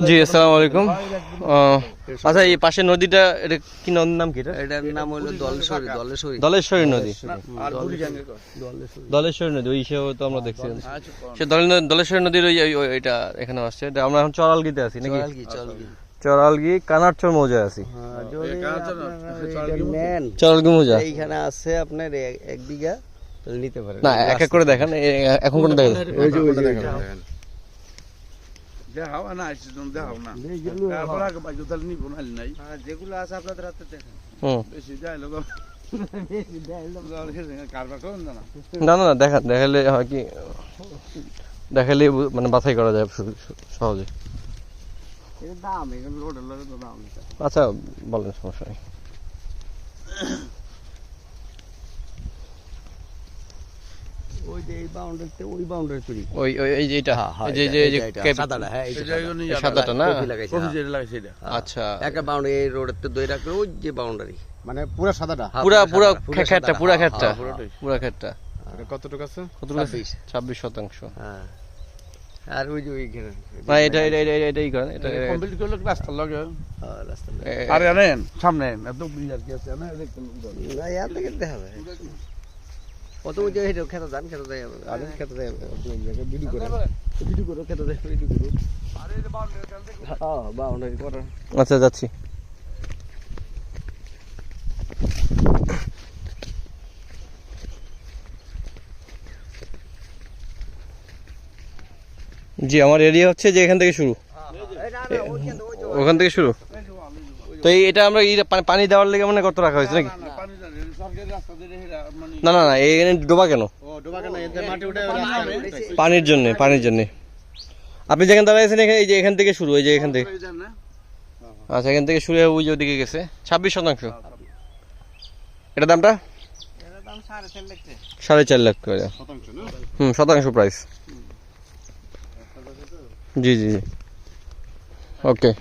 জি আসসালামু আলাইকুম। আচ্ছা এই পাশের নদীটা এটা কি নদীর নাম কি? এটার নাম হলো দলেশ্বরী। দলেশ্বরী নদী। দলেশ্বরী নদী ওই হিসেবে তো আমরা দেখছি। সে দলেশ্বরী নদীর এটা এখানে আসছে। আমরা এখন চরালগিতে আছি নাকি? চরালগি কানারচর মৌজায় আছি। চরালগি মৌজা এইখানে আছে আপনার 1 বিঘা নিতে পারেন। না এক এক করে দেখেন, এখন কোন দেখেন যেগুলো আছে আপনাদের হাতে দেখেন। না না দেখান, দেখালে হয় কি দেখালে মানে বাছাই করা যায় সহজে। আচ্ছা বলেন, সমস্যা নেই। ওই যে এই বাউন্ডারিতে ওই বাউন্ডারি তৈরি ওই এই যে এটা সাদাটা, হ্যাঁ এই সাদাটা না? আচ্ছা একটা বাউন্ডারি এই রোডের তো দই রাখলে ওই যে বাউন্ডারি মানে পুরো সাদাটা পুরা খেটটা পুরা খেটটা কতটুকু আছে? 26%। হ্যাঁ আর ওই যে ওইখানে না এটাই করেন, এটা কমপ্লিট করলে রাস্তার লগে রাস্তা আর আনেন সামনে এত বিজার কি আছে না না ইয়ার থেকে দেখাবে কত ওই যে এটা খেতে যান, খেতে যাই আগে খেতে যাই ভিডিও করে খেতে যাই ভিডিও করো। আরে এই বাউন্ডারি কাল থেকে হ্যাঁ বাউন্ডারি করা। আচ্ছা যাচ্ছি। জি আমার এরিয়া হচ্ছে যে এখান থেকে শুরু, ওখান থেকে শুরু। তো এটা আমরা পানি দেওয়ার লেগে মানে কত রাখা হয়েছে নাকি? না না না এখানে ডোবা কেন? পানির জন্য। আপনি যেখানে দাঁড়াইছেন এই যে এখান থেকে শুরু, এই যে এখান থেকে। আচ্ছা এখান থেকে শুরু হয়ে ওই যে ওদিকে গেছে 26%। এটা দামটা 4.5 লাখ করে। শতাংশ প্রাইস। জি জি জি ওকে।